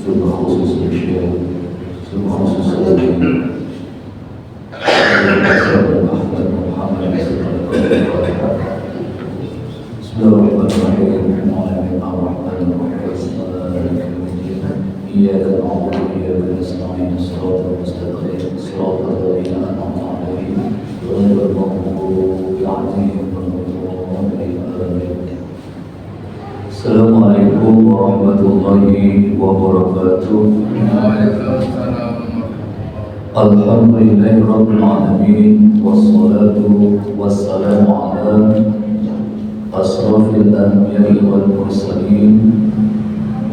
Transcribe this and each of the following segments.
بالخصوص الشيء بالخصوص الدين بسم الله الرحمن الرحيم الرحمن الرحيم إياك نعبد وإياك نستعين صراط المستقيم صراط الذين أنعمت عليهم غير المغضوب عليهم ولا الضالين. السلام عليكم ورحمة الله وبركاته. الحمد لله رب العالمين والصلاة والسلام على أشرف الأنبياء والمرسلين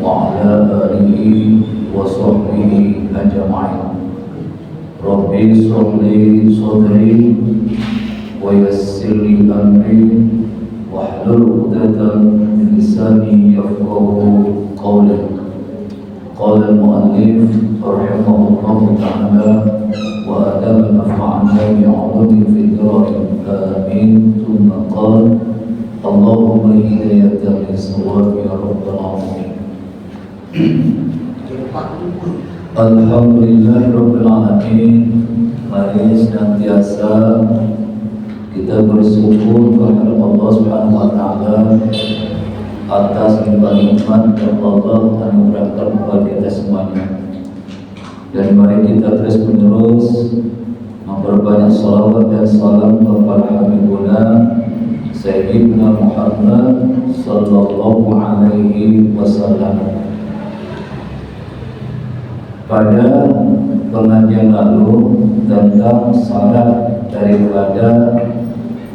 وعلى آله وصحبه أجمعين. ربي اشرح لي صدري ويسر لي أمري واحلل عقدة من لساني يفقهوا قولي. قال المؤلف رحمه الله تعالى وأدام نفعنا بعلومه في الدار آمين. ثم قال اللهم هداية للصواب يا رب العالمين. Alhamdulillah Rabbil Alamin. Mari senantiasa kita bersyukur kepada Allah Subhanahu wa Ta'ala atas nikmat yang Allah anugerahkan kepada kita semuanya. Dan mari kita terus menerus memperbanyak salawat dan salam kepada Habibuna Sayyidina Muhammad sallallahu alaihi wasallam. Pada pengajian lalu tentang syarat daripada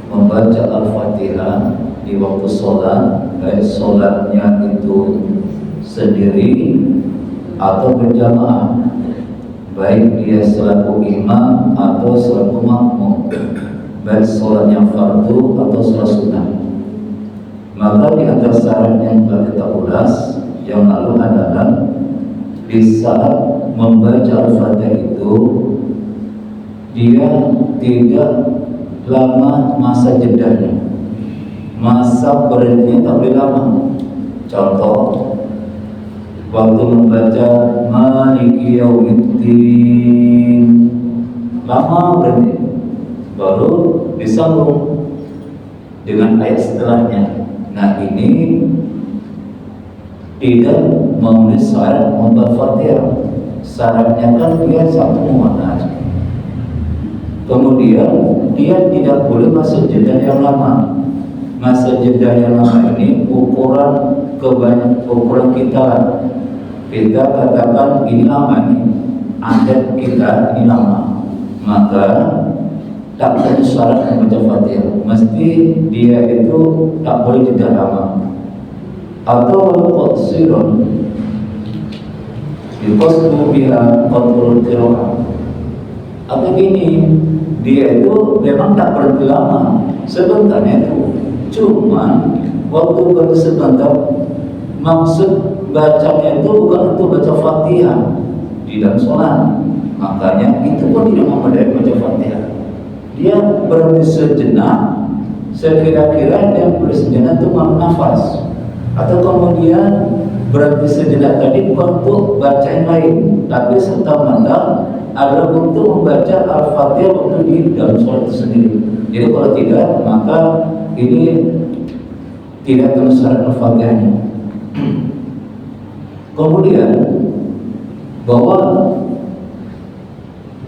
membaca Al-Fatihah di waktu sholat, baik sholatnya itu sendiri atau berjamaah, baik dia selaku imam atau selaku makmum, baik sholatnya fardu atau sholat sunnah. Maka di antara syarat yang telah kita ulas yang lalu adalah di saat membaca Al-Fatihah itu dia tidak lama masa jedanya, masa berhentinya tak boleh lama. Contoh, waktu membaca Maliki Yaumiddin lama berhenti, baru disambung dengan ayat setelahnya. Nah ini tidak memenuhi syarat membaca Fatihah. Syaratnya kan dia satu muannats. Kemudian dia tidak boleh masuk jeda yang lama. Masa jeda yang lama ini ukuran kita. Kita katakan ini lama nih, adat kita ini lama. Maka tak ada syarat membaca Fatihah. Mesti dia itu tak boleh jeda lama. Atau qasirun yuqasdu biha qadrul qira'ah. Atau gini, dia itu memang tak berhenti lama, sebentarnya itu cuma waktu baru sebentar. Maksud bacanya itu bukan untuk baca Fatihah di dalam sholat, makanya itu pun tidak memadai baca Fatihah. Dia berhenti sejenak, sekira-kira dia berhenti sejenak itu nafas. Atau kemudian berhenti sejenak tadi bukan untuk baca yang lain, tapi serta-merta adalah untuk membaca Al-Fatihah waktu di dalam sholat itu sendiri. Jadi kalau tidak, maka ini tidak termasuk syarat Al-Fatihahnya. Kemudian bahwa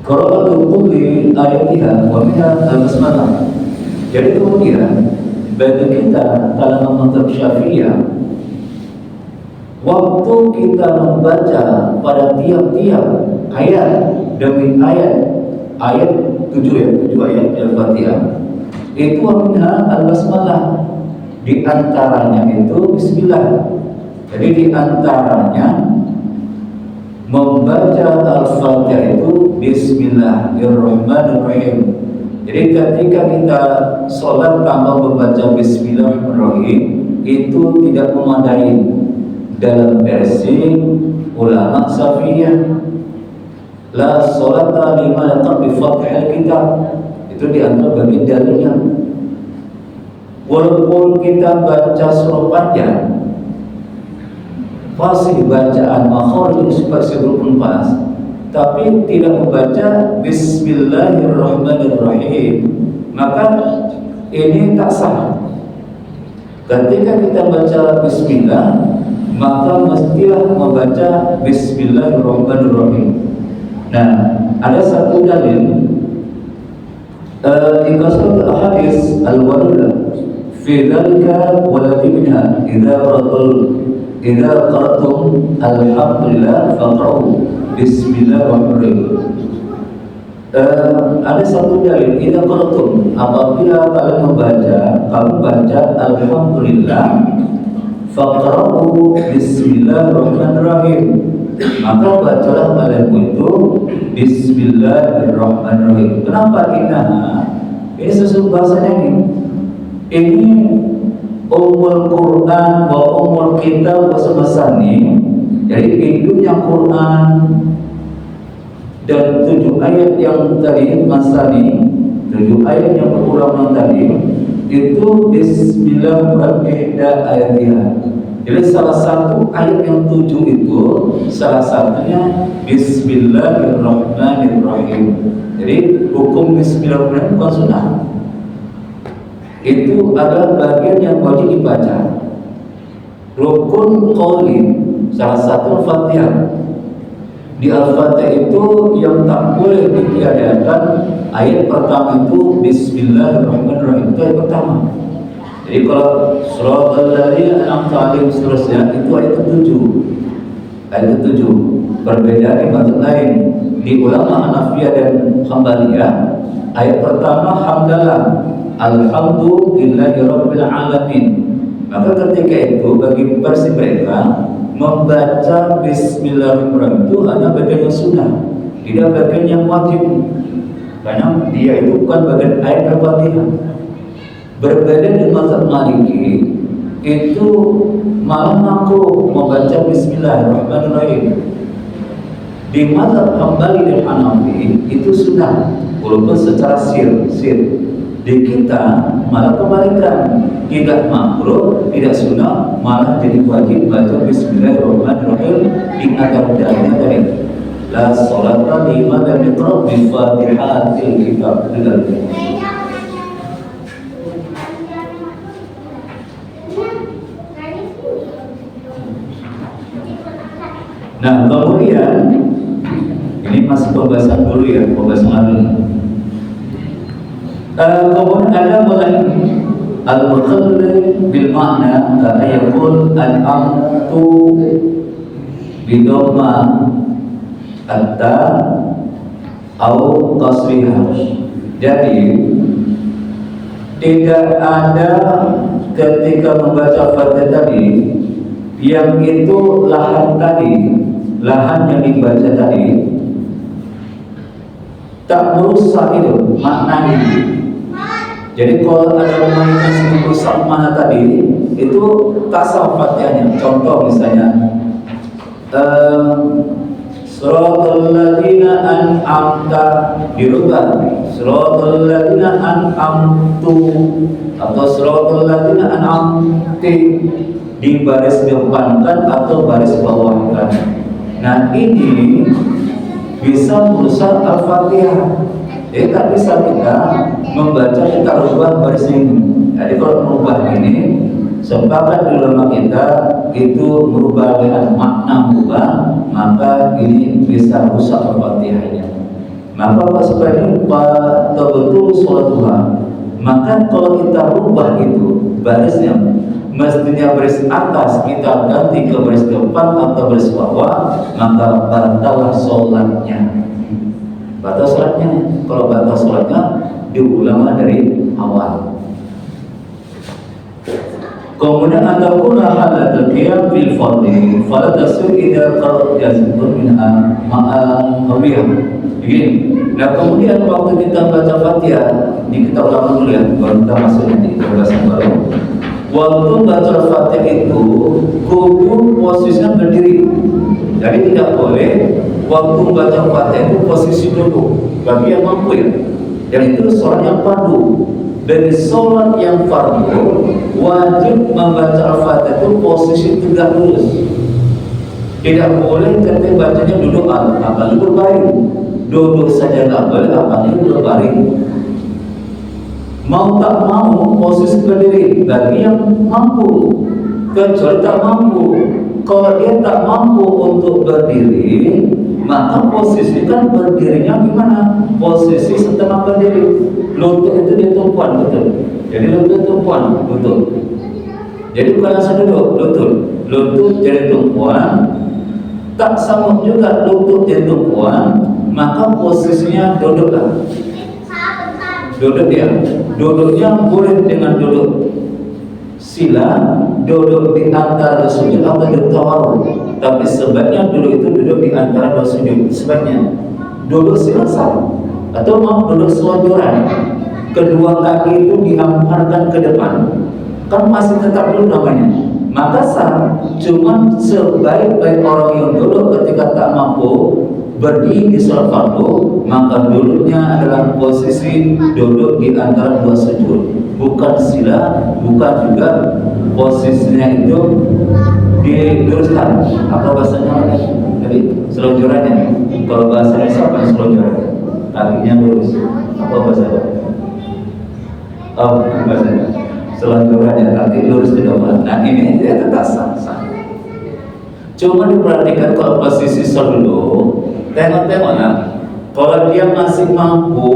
qira'atul kulli ayatiha wa minha al-basmalah. Jadi kemudian bagi kita dalam mazhab Syafi'iyah, waktu kita membaca pada tiap-tiap ayat demi ayat 7 ayat Al-Fatihah itu minha al-basmalah, di antaranya itu bismillah. Jadi di antaranya membaca Al-Fatihah itu bismillahirrahmanirrahim. Jadi ketika kita sholat tanpa membaca bismillahirrahmanirrahim itu tidak memadai dalam versi ulama Syafi'iyah. La sholata liman lam bi fathil kitab, itu diantara bagi dalilnya. Walaupun kita baca surah panjang, fasih bacaan makhraj supaya sebelum pas, tapi tidak membaca Bismillahirrahmanirrahim, maka ini tak sah. Ketika kita baca Bismillah, maka mestilah membaca Bismillahirrahmanirrahim. Nah, ada satu dalil di kasrat al-hadis al-warida fi dzalika walati minha idza qaratum alhamdulillah faqra'u bismillahirrahmanirrahim. Ada satu dalil, idza qaratum, apabila kalian baca alhamdulillah faqra'u bismillahirrahmanirrahim, maka bacalah kalian itu bismillahirrahmanirrahim. Kenapa kita? Ini sesuatu bahasanya ini Ummul Quran wa Ummul Kitab wa Masani. Jadi induknya Quran dan 7 ayat yang tadi Masani, 7 ayat yang berulang tadi itu bismillahirrahmanirrahim ayatnya. Jadi salah satu ayat yang 7 itu salah satunya Bismillahirrahmanirrahim. Jadi hukum Bismillahirrahmanirrahim bukan sunnah. Itu adalah bagian yang wajib dibaca. Rukun qauli, salah satu Al-Fatihah. Di Al-Fatihah itu yang tak boleh ditiadakan ayat pertama itu Bismillahirrahmanirrahim, itu ayat pertama. Jadi kalau suratul ladzina an'amta 'alaihim seterusnya itu ayat ke-7. Ayat ke-7. Perbedaan di mazhab lain. Di ulama Hanafiyah dan Hambaliyah, ayat pertama hamdalah, alhamdulillahirabbil alamin. Maka ketika itu bagi versi mereka membaca bismillahirrahmanirrahim itu hanya bagian yang sunnah, tidak bagian yang wajib. Karena dia itu bukan bagian ayat Al-Fatihah. Berbeda dengan mazhab Maliki, itu malah makruh membaca Bismillahirrahmanirrahim. Di mazhab Hambali dan Hanafi itu sunnah, walaupun secara sir. Di kita malah kebalikan, tidak makruh, tidak sunnah, malah jadi wajib baca Bismillahirrahmanirrahim di agar dalilnya tadi. La sholata liman lam yaqra bi Fatihatil Kitab. Nah, kemudian ini masih pembahasan dulu ya, pembahasan lalu. Kemudian ada mulai al-mukhallil bil makna kata yaqul al-amtu bidhamma atta au qasriha. Jadi tidak ada ketika membaca Fatihah tadi yang itu lahan yang dibaca tadi tak merusak itu maknanya. Jadi kalau ada pemainkan yang merusak mana tadi itu tak sah Fatihahnya. Contoh misalnya Suratul ladzina an'amta dirubah Suratul ladzina an'amtu atau Suratul ladzina an'amti di baris depankan atau baris bawahkan. Nah ini bisa merusak Al-Fatihah. Jadi tak bisa kita membaca kita rubah baris ini. Jadi kalau merubah ini, sepakat di ulama kita itu merubah dengan makna merubah, maka ini bisa rusak Al-Fatihahnya. Maka kalau seperti ini betul sholat duha, maka kalau kita rubah itu barisnya, mestinya baris atas kita ganti ke baris depan atau baris bawah, maka batallah sholatnya. Batal sholatnya. Kalau batal sholatnya diulang dari awal. Kemudian ataupun halatul qiyam fil fardhi fala tasir idza qarat yazkur minha ma'a qawiyah. Begini. Nah kemudian waktu kita baca Fatihah, ini kita ulang dulu ya, baru kita masuk nanti ke pembahasan baru. Waktu baca Fatihah itu kudu posisinya berdiri. Jadi tidak boleh waktu baca Fatihah itu posisi duduk. Bagi yang mampu ya. Dan itu sholat yang fardu. Dari sholat yang fardu wajib membaca Al-Fatihah itu posisi tegak lurus. Tidak boleh ketika bacanya duduk apalagi berbaring. Duduk saja nggak boleh, apalagi berbaring. Mau tak mau posisi berdiri bagi yang mampu, kecuali tak mampu. Kalau dia tak mampu untuk berdiri, maka posisikan berdirinya gimana? Posisi setengah berdiri. Lutut itu dia tumpuan, betul. Jadi lutut tumpuan, betul. Jadi bukan langsung duduk, lutut jadi tumpuan. Tak sanggup juga lutut jadi tumpuan, maka posisinya duduklah. Duduk dia. Duduknya boleh dengan duduk sila, duduk di antara sujud atau duduk tawarruk. Tapi sebaiknya duduk itu duduk di antara dua sujud. Sebaiknya duduk sila sah, atau mau duduk selonjoran. Kedua kaki itu dihamparkan ke depan. Kan masih tetap duduk namanya. Maka sah. Cuma sebaik-baik orang yang duduk ketika tak mampu berdiri di sholat fardu, maka duduknya adalah posisi duduk di antara dua sujud, bukan sila, bukan juga posisinya itu diluruskan. Apa bahasanya tadi? Selonjorannya. Kalau bahasa Indonesia apa selonjoran? Kakinya lurus. Apa bahasa? Bahasa selonjorannya kaki lurus ke depan. Nah ini dia tetap sah. Cuma diperhatikan kalau posisi sholat dulu. Tengok-tengoklah, kalau dia masih mampu,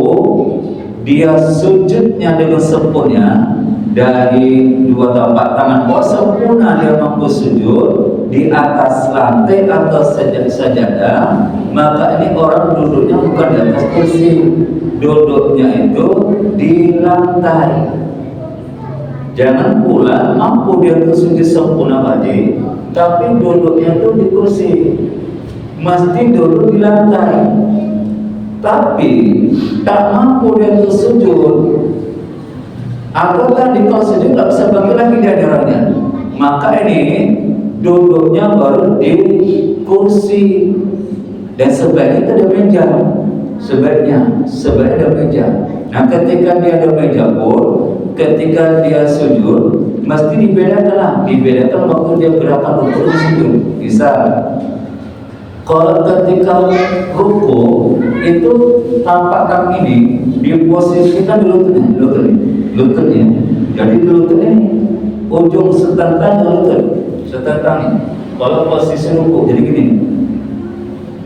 dia sujudnya dengan sempurna dari dua telapak tangan. Kalau sempurna dia mampu sujud di atas lantai atau sajadah, maka ini orang duduknya bukan di atas kursi, duduknya itu di lantai. Jangan pula mampu dia itu sujud sempurna tadi, tapi duduknya itu di kursi. Mesti duduk di lantai. Tapi tak mampu dia untuk sujud, atau tadi kalau sujud tak bisa bagi lagi dia darahnya, maka ini duduknya baru di kursi. Dan sebaiknya ada meja. Sebaiknya ada meja. Nah ketika dia ada meja pun, ketika dia sujud mesti dibedakan waktu dia gerakan untuk sujud. Bisa. Kalau ketika ruku itu tampak kaki ini diposisikan di lututnya. Jadi di lutut ini ujung setentang lutut, setentang ini. Kalau posisi ruku jadi gini.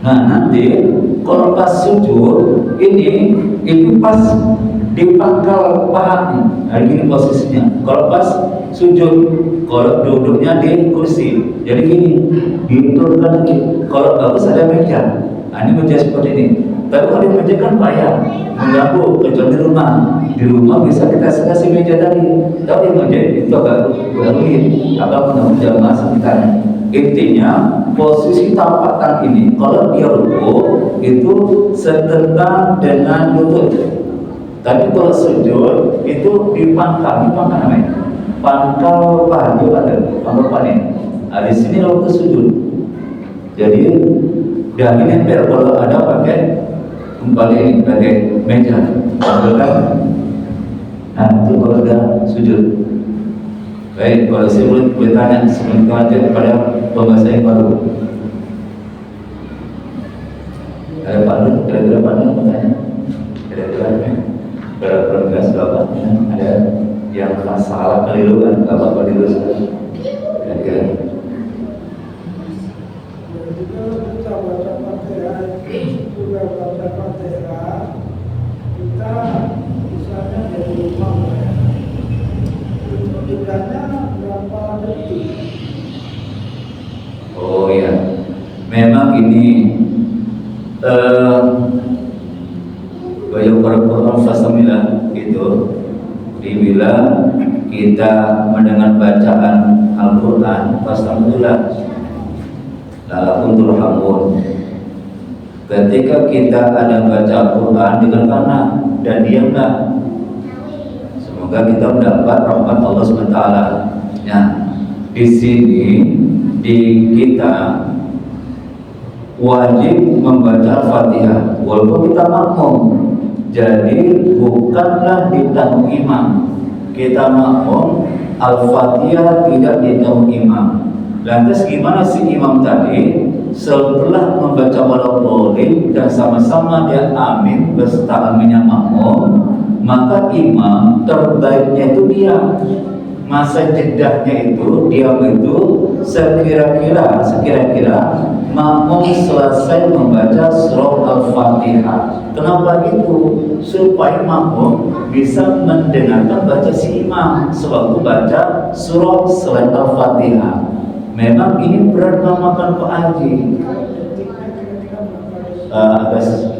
Nah nanti kalau pas sujud ini pas di pangkal paha. Nah gini posisinya. Kalau pas sujud, kalau duduknya di kursi, jadi gini, diturunkan lagi. Kalau bagus ada meja. Nah, ini meja seperti ini. Tapi kalau di meja kan payah, mengganggu. Kecuali di rumah. Di rumah bisa kita kasih meja tadi. Tapi meja itu agak rumit. Agak menambah masa kita. Intinya posisi tapak tangan ini, kalau dia ruku itu setentang dengan lutut. Tapi kalau sujud itu di pangkal namanya. Pangkal paha, pangkal paha. Nah, di sini waktu sujud. Jadi dan ini kalau ada pakai meja, kan? Nah itu kalau ada sujud. Baik, kalau saya boleh tanya sebelum lanjut kepada pembahasan yang baru. Ada Pak Nur, kira-kira Pak Nur bertanya? Kira-kira beras berapa? Ada yang masalah keliru kan? Apa diluruskan? Kira-kira. Kita misalnya dari rumah tidaknya berapa detik? Oh ya, memang ini beliau Quran fasamilah itu bila kita mendengar bacaan Al-Quran fasamilah lalakum turhamun. Ketika kita ada baca Al-Quran dengarkanlah dan diamlah, semoga kita mendapat rahmat Allah SWT. Nah, di sini di kita wajib membaca Al-Fatihah walaupun kita makmum. Jadi bukanlah ditanggung imam. Kita makmum, Al-Fatihah tidak ditanggung imam. Lantas gimana si imam tadi? setelah membaca waladzolin dan sama-sama dia amin beserta aminnya makmum, maka imam terbaiknya itu diam. Masa jedahnya itu diam itu sekira-kira makmum selesai membaca surah Al-Fatihah. Kenapa itu? Supaya makmum bisa mendengarkan baca si imam sewaktu baca surah selain Al-Fatihah. Memang ini berat memakan Pak Haji.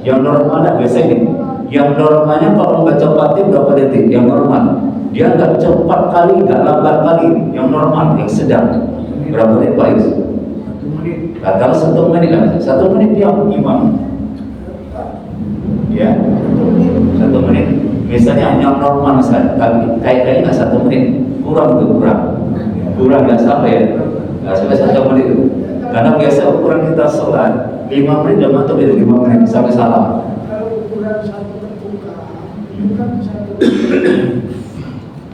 Yang normalnya biasanya ini. Yang normalnya kalau membaca Fatihah berapa detik? Yang normal. Dia nggak cepat kali, nggak lambat kali. Yang normal, yang sedang. Berapa detik Pak Is? 1 menit. Katakan 1 menit lah. 1 menit diam imam. Ya, 1 menit. Misalnya yang normal misalnya, tapi kayaknya nggak 1 menit. Kurang tuh, kurang nggak sampai ya. Nggak sampai 1 menit. Karena biasa ukuran kita sholat 5 menit udah mantap itu 5 menit sampai salam. Kalau ukuran 1 ketukan, itu kan 1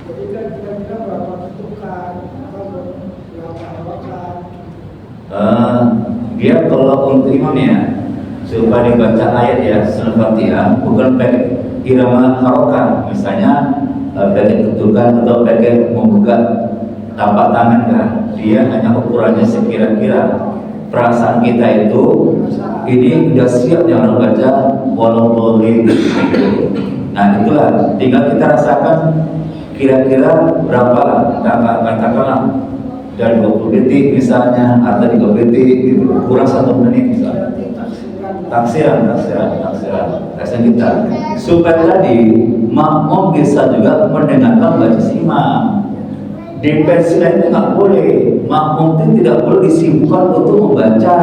jadi kan kira-kira berapa ketukan atau berapa harokat? Dia kalau untuk imam ya, supaya dibaca ayat ya surah Fatihah bukan pakai irama harokat, misalnya pakai ketukan atau pakai membuka tapak tangan kan. Dia hanya ukurannya sekira-kira perasaan kita itu ini udah siap yang baca waladzolin. Nah itulah tinggal kita rasakan kira-kira berapa lah, katakanlah dari 20 detik misalnya atau 30 detik gitu, kurang 1 menit misalnya. Taksiran kita supaya tadi makmum bisa juga mendengarkan baca imam. Di versi lain itu nggak boleh, makmum itu tidak boleh disibukkan untuk membaca.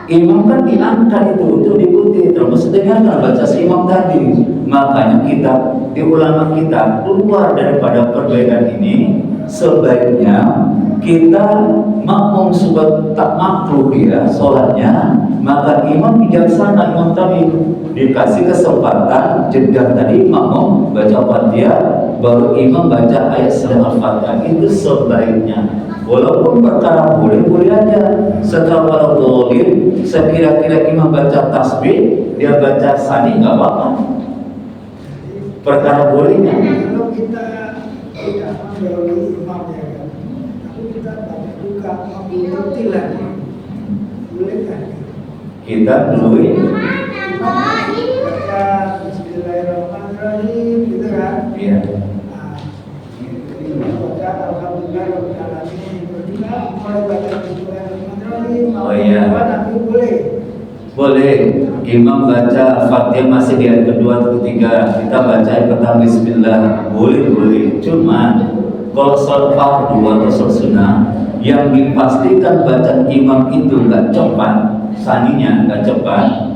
Imam kan diangkat itu diikuti terus dengarkan baca si imam tadi. Makanya kita di ulama kita keluar daripada perbedaan ini, sebaiknya kita makmum sudah tak makruh dia sholatnya, maka imam bijaksana, imam tadi dikasih kesempatan jeda tadi makmum baca Fatihah baru imam baca ayat selain Al-Fatihah. Itu sebaiknya. Walaupun perkara boleh aja setelah waladzolin sekira-kira imam baca tasbih dia baca sani nggak apa-apa, perkara bolehnya. Kalau kita tidak mendahului imam ya kan, tapi kita baca juga mengerti lagi, boleh kan? Kita dului Baca Bismillahirrahmanirrahim gitu kan? ya. Baca Alhamdulillahirrahmanirrahim. Kita mulai baca Bismillahirrahmanirrahim. Oh iya. Tapi boleh. Boleh, imam baca Fatihah masih di ayat kedua atau ketiga, kita baca ayat pertama Bismillah, boleh. Cuma kalau sholat fardu atau sholat sunnah yang dipastikan bacaan imam itu nggak cepat, saninya nggak cepat,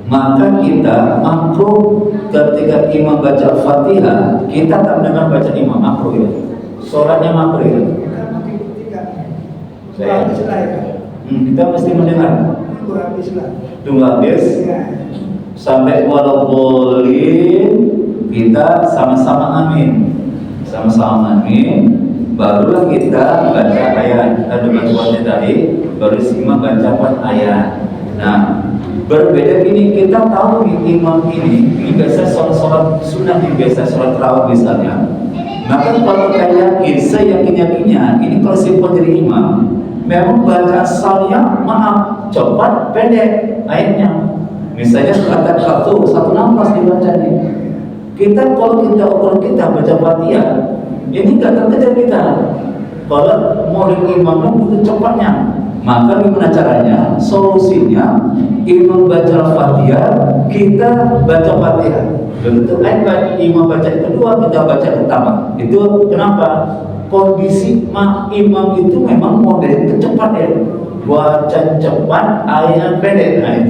maka kita makruh ketika imam baca Fatihah kita tak mendengar baca imam, makruh ya. Sholatnya makruh ya. Kita makin ketiga. Saya. Habis lah ya. Kita mesti mendengar. Tunggu habis lah. Tunggu habis. Ya. Sampai waladzolin kita sama-sama amin, barulah kita baca ayat baca tadi, baru imam baca ayat. Nah berbeda ini kita tahu nih imam ini biasa sholat sunnah, biasa sholat tarawih misalnya. Maka kalau kita yakin-yakinnya ini kalau simpel jadi imam memang baca asalnya maaf cepat pendek ayatnya. Misalnya kata kartu 116 dibacanya. Kita kalau kita ukur kita baca Fatihah, ini nggak terkejar kita. Kalau mau imamnya butuh cepatnya, maka gimana caranya? Solusinya imam baca Fatihah, kita baca Fatihah. Begitu ayat imam baca kedua, kita baca pertama. Itu kenapa? Kondisi imam itu memang model cepat ya. Baca cepat, ayat pendek. Nah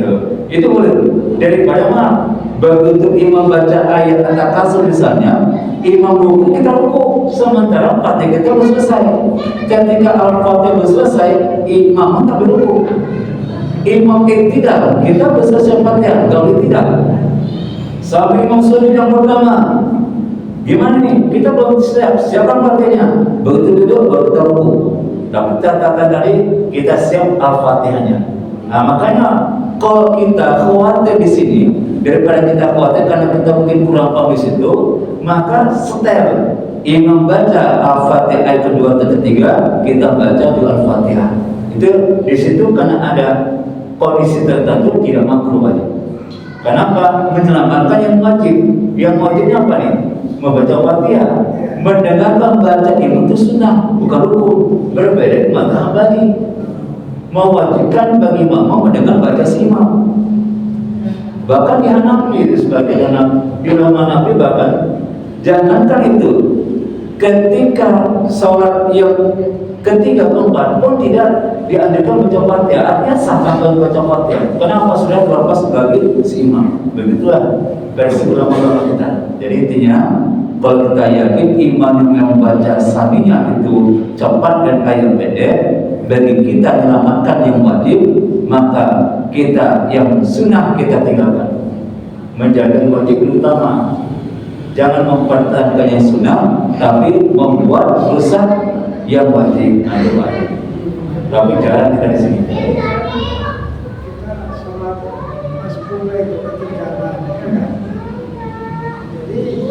itu boleh. Daripada begitu imam baca ayat kata kasur misalnya, imam ruku kita ruku, sementara Fatihah kita belum selesai. Ketika Al-Fatihah belum selesai, imam tak berruku. Imam tidak, kita selesai Fatihah, kalau tidak. Sampai imam sujud yang pertama, gimana nih? Kita belum siapkan Fatihahnya. Begitu duduk baru kita ruku. Tapi catatan tadi kita siap Al-Fatihahnya. Nah, makanya kalau kita khawatir di sini, daripada kita khawatir karena kita mungkin kurang paham di situ, maka setel imam baca Al-Fatihah ayat kedua atau ketiga, kita baca juga Al-Fatihah. Itu di situ karena ada kondisi tertentu tidak makruh aja. Kenapa? Menyelamatkan yang wajib. Yang wajibnya apa nih? Membaca Fatihah. Mendengarkan baca imam itu sunnah, bukan rukun. Berbeda dengan Hambali. Mewajibkan bagi makmum mendengar baca si imam. Bahkan di Hanafi itu sebagai di ulama Hanafi bahkan jangankan itu, ketika sholat yang ketiga keempat pun tidak dianjurkan baca Fatihah. Artinya sah tanpa baca Fatihah. Kenapa? Sudah terlepas sebagai si imam. Begitulah versi ulama-ulama kita. Jadi intinya, kalau kita yakin imam yang membaca saminya itu cepat dan ayat pendek, bagi kita menyelamatkan yang wajib, maka kita yang sunnah kita tinggalkan. Menjaga yang wajib utama. Jangan mempertahankan yang sunnah, tapi membuat rusak yang wajib. Nah, itu wajib. Tapi jarang kita di sini. Kita sholat masbuk itu ketinggalan, kan? Jadi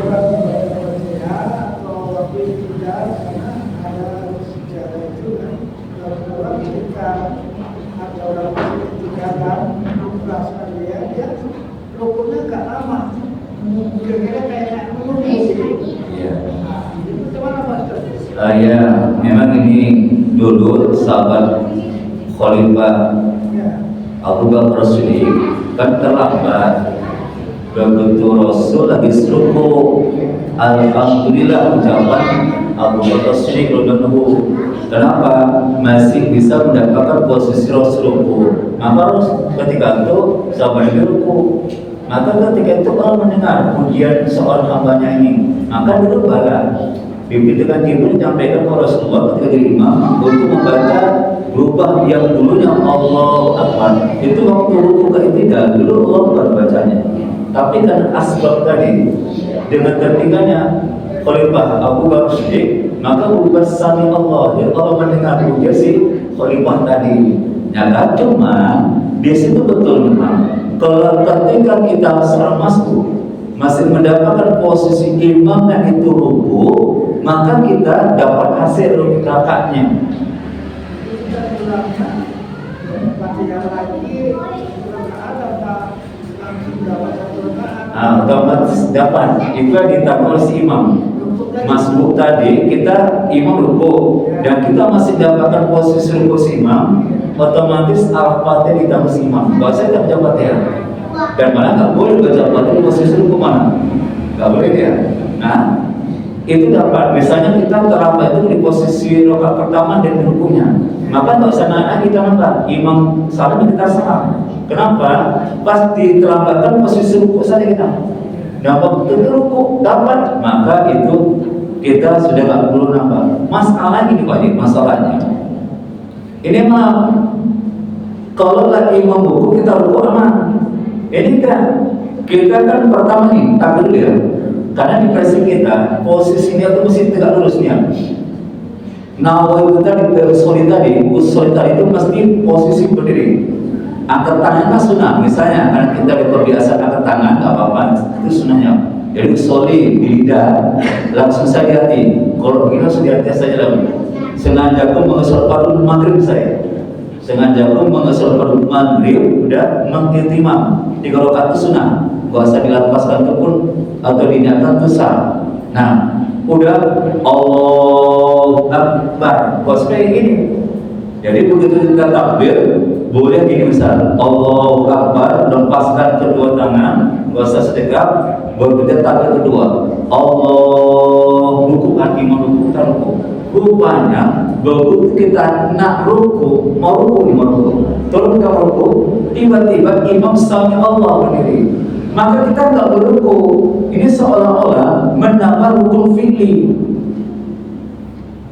orang membaca Fatihah atau waktu tidak karena ada sejarah itu kan. Kalau orang ketika ada orang ketinggalan, merasa dia rukunnya gak lama. Kira-kira kayak menunggu. Iya. Itu gimana Mas? Ya, memang ini dulu sahabat Khalifah Abu Bakar Siddiq kan terlambat. Begitu Rasul lagi ruku, alhamdulillah ucapan Abu Bakar Siddiq radhiyallahu. Kenapa? Masih bisa mendapatkan posisi Rasul ruku. Maka ketika itu sahabat itu ruku. Maka ketika itu kalau mendengar pujian seorang hambanya ini, maka dulu bala diberikan Jibril menyampaikan kepada Rasulullah ketika jadi imam untuk membaca berubah yang dulunya Allahu Akbar. Itu waktu ruku ketiga dulu Allah baru bacanya. Tapi kan asbab tadi dengan ketiganya Khalifah Abu Bakar Siddiq, maka berubah sami Allah. Jadi Allah mendengar pujian si Khalifah tadi. Ya, cuma di situ betul memang. Kalau ketika kita seorang masuk masih mendapatkan posisi imam yang itu ruku, maka kita dapat hasil rakatnya. Kita ulangkan Fatihah lagi, rakaat apa langsung dapat satu rakaat? Otomatis dapat. Itu yang ditambah oleh si imam. Masbuk tadi kita imam ruku dan kita masih dapatkan posisi ruku si imam, otomatis Al-Fatihah ditambah si imam. Kalau saya tidak baca Fatihah, dan malah nggak boleh baca Fatihah posisi ruku mana? Nggak boleh ya. Nah, itu dapat. Misalnya kita terlambat itu di posisi rakaat pertama dan rukunya, maka nggak usah naik kita nambah. Imam salah kita salah. Kenapa? Pas diterlambatkan posisi ruku saja kita. Nah, waktu itu ruku dapat, maka itu kita sudah nggak perlu nambah. Masalah ini wajib masalahnya. Ini mah kalau lagi imam ruku kita ruku aman. Ini kan kita kan pertama nih tak dulu ya. Karena di versi kita posisinya itu mesti tegak lurusnya. Nawa itu tadi usul tadi itu mesti posisi berdiri. Angkat tangan kan sunnah, misalnya karena kita terbiasa angkat tangan nggak apa-apa, itu sunnahnya. Jadi soli di lidah, langsung saja hati. Kalau begini langsung di hati saja lagi. Sengaja pun mengesal pada maghrib saya. Sengaja pun mengesal pada maghrib udah mengkitimam 3 rakaat itu sunnah. Gak usah dilapaskan itu pun atau diniatkan itu sah. Nah, udah Allahu Akbar. Kosnya ini. Jadi begitu kita takbir, boleh gini misal Allahu Akbar, lepaskan kedua tangan, gak usah sedekap, baru kita takbir kedua. Allah ruku kan imam ruku kita ruku. Rupanya begitu kita nak ruku, mau ruku, tolong kita ruku, tiba-tiba imam sami Allah berdiri. Maka kita nggak beruku. Ini seolah-olah menambah rukun fi'li.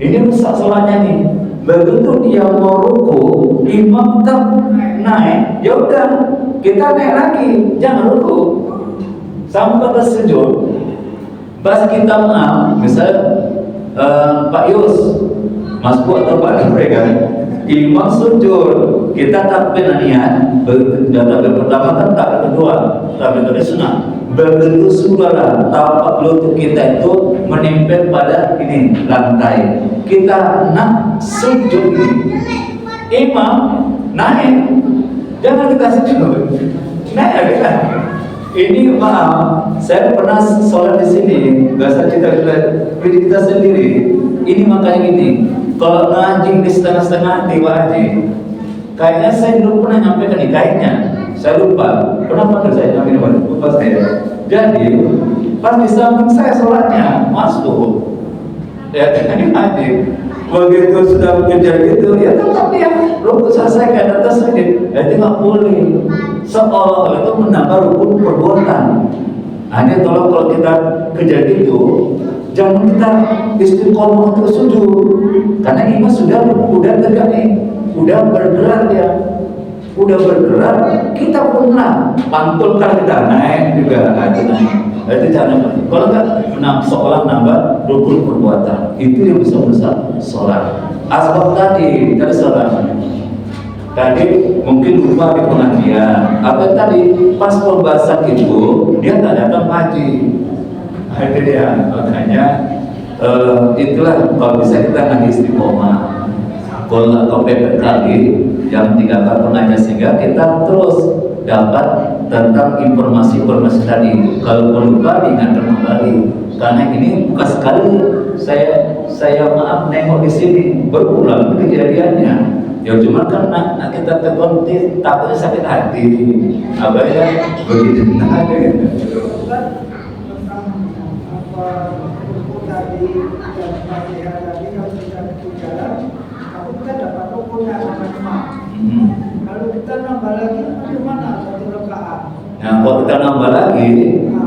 Ini rusak sholatnya nih. Begitu dia mau ruku, imam tak naik, ya udah kita naik lagi, jangan ruku. Sampai ke sujud. Pas kita maaf, misal Pak Yus masbuk atau pak mereka. Imam sujud, kita takbir niat, takbir pertama kan takbir kedua, takbir kedua sunnah. Begitu sudahlah tapak lutut kita itu menempel pada ini lantai, kita nak sujud ini, imam naik, jangan kita sujud, naik kita. Ini maaf, saya pernah sholat di sini, bahasa kita sendiri. Ini makanya gini. Kalau ngaji di setengah-setengah diwajib, kayaknya saya dulu pernah nyampaikan nih, kayaknya saya lupa. Kenapa saya nyampaikan? Lupa saya. Jadi pas di samping saya sholatnya masuk, ya ini wajib. Begitu sudah kejadian itu, ya tetap ya rukun selesaikan atas sedikit. Jadi nggak boleh. Seolah-olah itu menambah rukun perbuatan. Hanya tolong kalau kita kejadian itu, jangan kita istiqomah untuk sujud, karena imam sudah tegak nih, udah bergerak ya, udah bergerak, kita pun lah pantulkan kita naik juga, naik. Itu jangan. Kalau nggak seolah nambah rukun perbuatan, itu yang bisa merusak sholat. Asbab tadi sholat. Tadi mungkin lupa di pengajian, atau tadi pas pembahasan itu dia tak datang haji. Itu dia, makanya itulah kalau bisa kita ngaji istiqomah. Kalau nggak kepepet kali, yang tinggalkan pengajian sehingga kita terus dapat tentang informasi tadi. Kalau lupa diingatkan kembali, karena ini bukan sekali saya maaf nengok di sini berulang kejadiannya. Ya cuma kan nak kita terkonti takutnya sakit hati, apa ya begitu ada gitu. Tadi dan Fatihah tadi kalau kita berjalan, aku kita dapat rukunnya sama-sama. Kalau kita nambah lagi, bagaimana satu rakaat? Nah, kalau kita nambah lagi,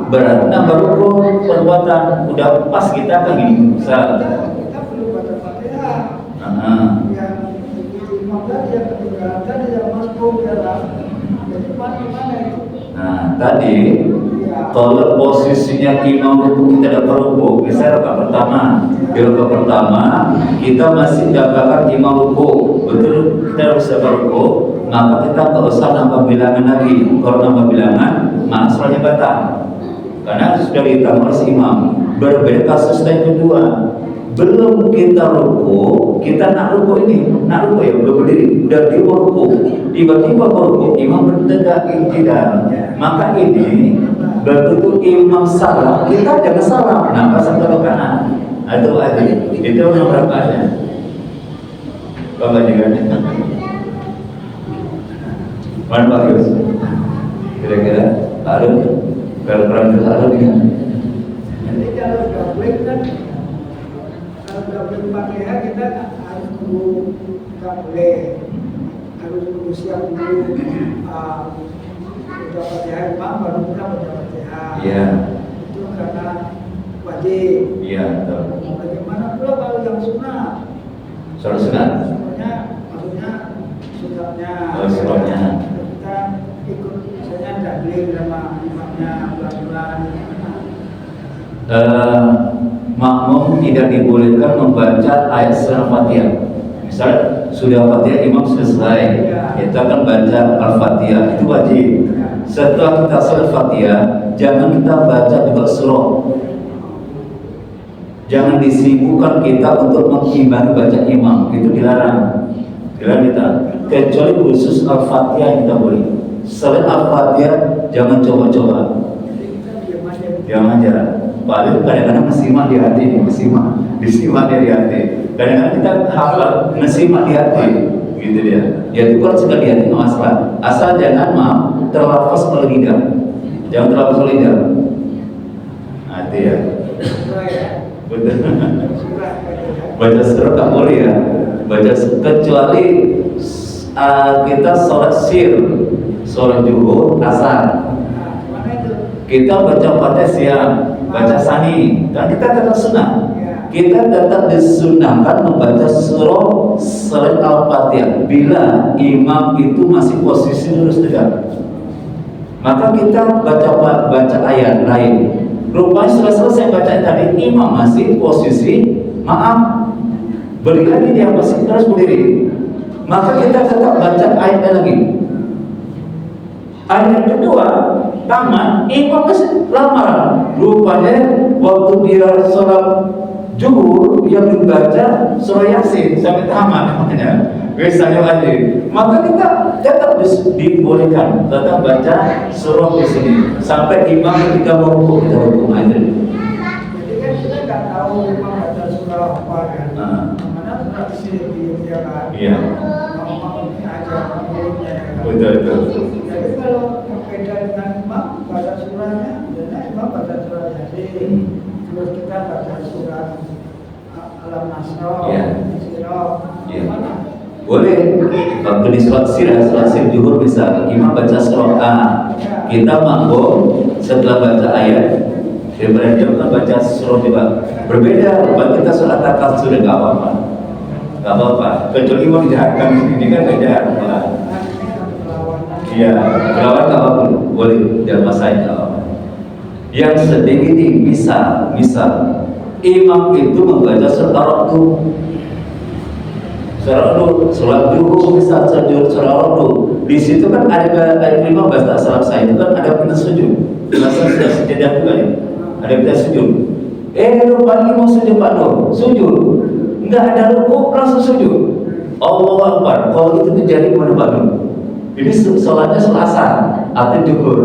berarti nambah rukun perbuatan. Udah pas kita kan gini. Kita perlu baca Fatihah. Yang imam tadi yang ketinggalan tadi yang masuk dalam. Jadi mana itu? Nah, tadi kalau posisinya imam ruku kita dapat ruku, misalnya rakaat pertama, di rakaat pertama kita masih dapatkan imam ruku, betul kita harus dapat ruku, maka kita nggak usah nambah bilangan lagi. Kalau nambah bilangan, maka sholatnya batal, karena sudah ditambah oleh imam. Berbeda kasus yang kedua, belum kita ruku, kita nak ruku ya, udah berdiri, udah di ruku, tiba-tiba ruku, imam bertegak tidak, maka ini begitu imam salam, kita jangan salam, nambah satu rakaat, itu aja, itu yang berapanya, bapak juga, mana Pak Yus, kira-kira Harun, kalau perang Harun ya. Jadi kalau gabung kan, kalau gabung Fatihah kita harus tunggu boleh, harus tunggu siap dulu. Baca Fatihah imam baru kita baca Fatihah. Iya. Itu karena wajib. Iya, betul. Bagaimana pula kalau yang sunnah? Sholat sunat. Maksudnya sunatnya. Sunatnya. Kita ikut misalnya taklim sama imamnya pelan-pelan. Makmum tidak dibolehkan membaca ayat setelah Fatihah. Misalnya sudah Fatihah, imam selesai, kita akan baca Al-Fatihah, itu wajib. Setelah kita selesai Fatihah, jangan kita baca juga surah. Jangan disibukkan kita untuk mengimani baca imam, itu dilarang. Dilarang kita. Kecuali khusus Al-Fatihah kita boleh. Selain Al-Fatihah, jangan coba-coba. Diam aja. Paling kadang-kadang mesimak di hati, disimak dia di hati. Kadang-kadang kita hafal mesimak di hati, gitu dia. Ya itu kalau sudah di hati nggak masalah. Asal jangan terlafaz oleh lidah, jangan terlafaz oleh lidah. Hati ya. Betul. Baca surah tak boleh ya. Baca kecuali kita sholat sir, sholat zuhur, asar. Kita baca Fatihah siang, baca sani, dan kita tetap sunnah. Kita tetap disunahkan membaca surah selain Al-Fatihah bila imam itu masih posisi lurus tegak. Maka kita baca ayat lain. Rupanya setelah selesai baca tadi, imam masih posisi maaf Berdiri dia masih terus berdiri, maka kita tetap baca ayatnya lagi. Ayat kedua, tamat, imam masih lama. Rupanya waktu dia sholat zuhur, dia membaca surah Yasin sampai tamat namanya. Misalnya aja, maka kita tetap dibolehkan tetap baca surah di sini sampai imam ketika mau rukuk kita rukuk aja. Jadi kan kita nggak tahu imam baca surah apa kan? Mana tradisi di dia kan? Iya. Mau ini aja mulutnya kan? Betul. Jadi kalau berbeda dengan imam baca surahnya, biasanya imam baca surah Yasin, terus kita baca surah Alam Nasr, Iya. Sirah, Iya. mana? Boleh, waktu di sholat zuhur bisa imam baca surah A, kita makmum setelah baca ayat, daripada dia kan baca surah juga berbeda. Buat kita sholat takal sudah nggak apa-apa, kecuali imam jahatkan ini kan nggak jahat malah. Iya, berlawan nggak apa-apa, boleh dalam masa nggak apa-apa. Yang sedih ini misal imam itu membaca surah sholat zuhur misal surah Al-Qur'an. Di situ kan ada ayat 15 tak salah saya itu kan ada pindah sujud. Masa sudah sejadah juga ya. Ada pindah sujud. Rupanya mau sujud Pak Nur, sujud. Enggak ada rukuk langsung sujud. Allahu Akbar. Kalau itu terjadi mana Pak Nur? Ini sholatnya Selasa atau zuhur.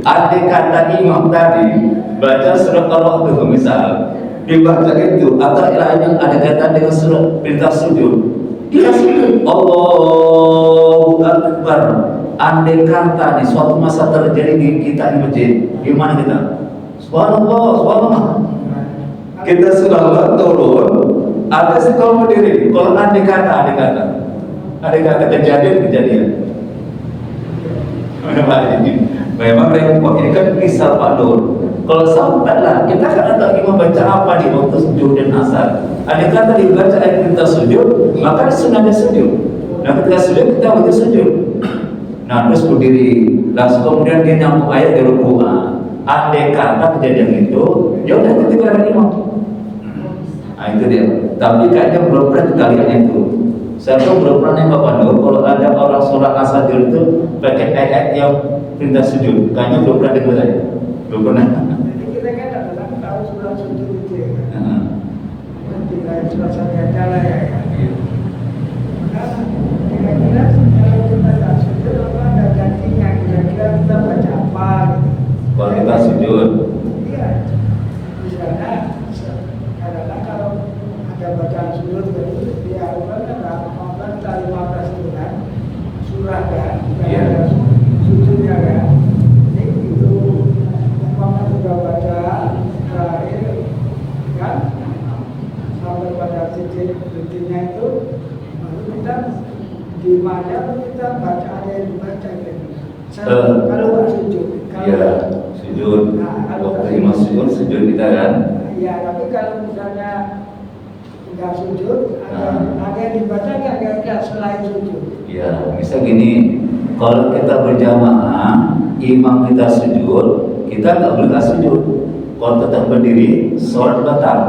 Ada kata imam tadi baca surat Al-Qur'an misal dibaca itu atau yang ada kaitan dengan surat perintah sujud. Dia sujud Allahu Akbar. Andai kata di suatu masa terjadi di kita di masjid, gimana kita? Subhanallah. Kita sudah turun, ada sekolah berdiri. Kalau andai kata kejadian. Memang repot. Ini kan misal Pak Nur. Kalau sampailah kita kan ada imam baca apa di waktu sujud dan asar. Ada kata dibaca ayat perintah sujud, maka sunahnya sujud. Nah ketika sujud kita wajib sujud. Nah terus berdiri, langsung kemudian dia nyambung ayat di rukuk. Andai kata kejadian itu, ya udah ketika ada imam. Nah itu dia. Tapi kayaknya belum pernah kalian itu. Saya tuh belum pernah nembak Pak Nur kalau ada orang sholat asar itu pakai ayat yang perintah sujud. Kayaknya belum pernah dengar saya. Belum pernah. Jadi kita kan dalam tahu surah sujud itu ya kan? Tinggal jelasnya cara ya kan? Maka kira-kira kalau kita tak sujud apa ada gantinya? Kira-kira kita baca apa gitu? Kalau kita sujud, Iya. Misalnya kadang-kadang kalau ada bacaan sujud itu diharapkan kan kita 15 itu kan surah kan? Iya. Ada sujudnya kan? Itu umpamanya sudah baca terakhir kan sampai pada titiknya itu baru kita di mana kita baca ada yang dibaca gitu. Kalau nggak sujud, iya sujud. Waktu imam sujud kita kan. Iya, tapi kalau misalnya nggak sujud, ada yang dibaca nggak selain sujud. Iya, misal gini, kalau kita berjamaah, imam kita sujud, kita nggak boleh sujud. Kalau tetap berdiri, sholat batal.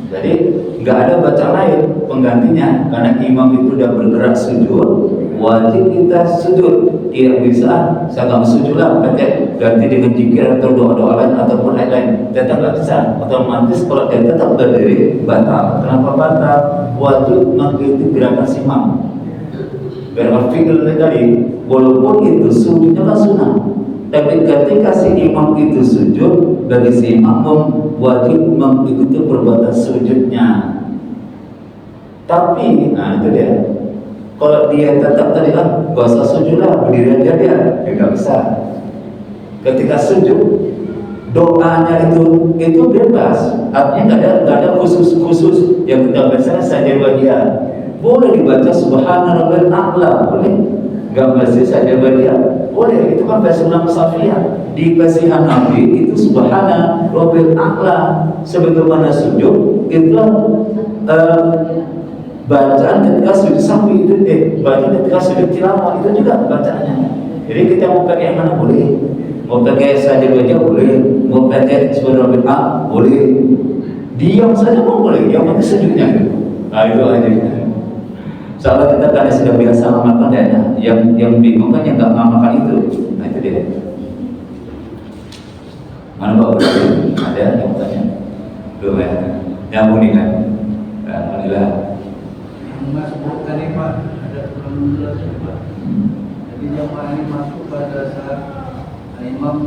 Jadi nggak ada baca lain penggantinya, karena imam itu udah bergerak sujud, wajib kita sujud. Tidak bisa, saya nggak sujud lah, pakai ganti dengan zikir atau doa-doa lain ataupun lain-lain. Tetap nggak bisa. Otomatis kalau dia tetap berdiri, batal. Kenapa batal? Wajib mengikuti gerakan imam. Berfikir tadi, walaupun itu sujudnya kan sunnah, tapi ketika si imam itu sujud, bagi si makmum wajib mengikuti perbuatan sujudnya. Tapi, nah itu dia. Kalau dia tetap tadi gak usah sujud lah, berdiri aja dia nggak bisa. Ketika sujud, doanya itu bebas, artinya nggak ada khusus yang kita biasanya saja bagian. Boleh dibaca subhanallah a'la, boleh. Gak mesti saja bagian, boleh. Itu kan bahasa Imam Syafi'i. Di bacaan Nabi itu subhana rabbil a'la, sebagaimana sujud itu bacaan ketika sujud sampai itu bacaan ketika sujud tilawah itu juga bacaannya. Jadi kita mau pakai yang mana boleh, mau pakai saja baca boleh, mau pakai subhana rabbil a'la boleh, diam saja pun boleh, yang penting sujudnya. Nah itu aja. Soalnya kita kan sudah biasa makan ya, yang bingung kan yang nggak makan itu. Nah itu dia. Mana Pak Budi? Ada yang tanya? Belum ya? Nyambung nih kan? Alhamdulillah. Yang masuk tadi Pak, ada belum jelas Pak. Jadi jamaah ini masuk pada saat imam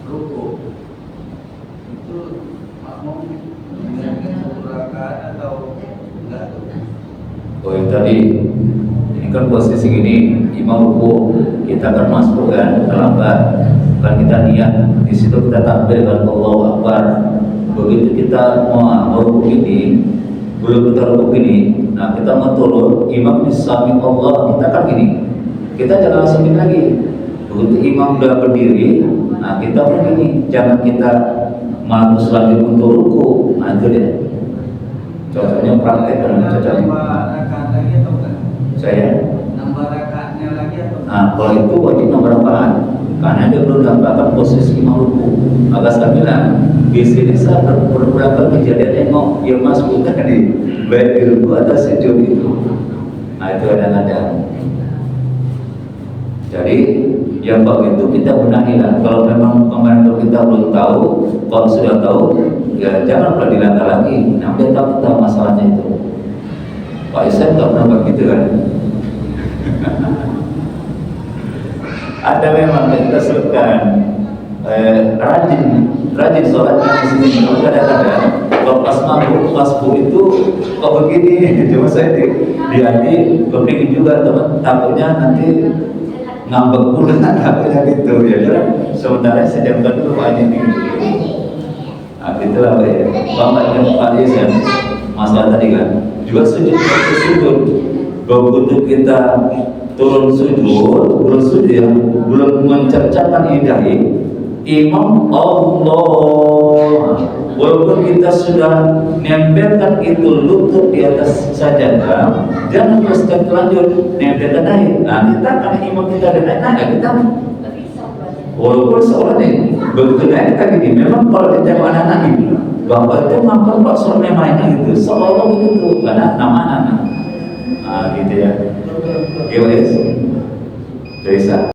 rukuk. Itu makmum menjalankan satu rakaat atau enggak? Oh yang tadi, ini kan posisi gini, imam ruku, kita kan masuk kan, terlambat, kan kita niat, di situ kita takbir kan Allahu Akbar. Begitu kita mau ruku ini, belum kita ruku ini, nah kita mau turun, imam disami Allah, kita kan gini, kita jangan langsung gini lagi. Begitu imam udah berdiri, nah kita begini, jangan kita malus lagi untuk ruku, nah itu dia. Contohnya praktek dan cocok. Nambah rakaat lagi atau enggak? Saya, Nambah rakaatnya lagi atau enggak? nah kalau itu wajib nambah rakaat, karena dia belum dapatkan posisi imam ruku. Maka saya bilang, di sini saya beberapa kejadian nengok yang masuk tadi, baik di ruku atau sujud itu. Nah itu ada. Jadi yang begitu kita benahi lah. Kalau memang kemarin kita belum tahu, kalau sudah tahu, ya jangan pernah dilanggar lagi. Nanti tahu kita masalahnya itu. Pak Isam nggak pernah begitu kan? Ada memang kita sebutkan rajin sholatnya di sini. Kadang-kadang kalau pas mabuk, pas itu kok begini. Cuma saya di hati kepingin juga teman. Takutnya nanti ngambek pula takutnya gitu ya kan. Sementara saya jamkan dulu Pak ini. Nah itulah Pak ya. Bapak yang Pak Isam masalah tadi kan. Juga sujud. Begitu kita turun sujud, belum mencercakan idahi, imam Allah. Walaupun kita sudah nempelkan itu lutut di atas sajadah, jangan teruskan lanjut nempelkan naik. Nah kita karena imam kita ada naik, kita walaupun seorang ini begitu naik kita gini. Memang kalau ditengok anak-anak ini, bapak itu makan pak suruh mainnya gitu, seolah begitu karena nama anak. Gitu ya. Gimana? Bisa.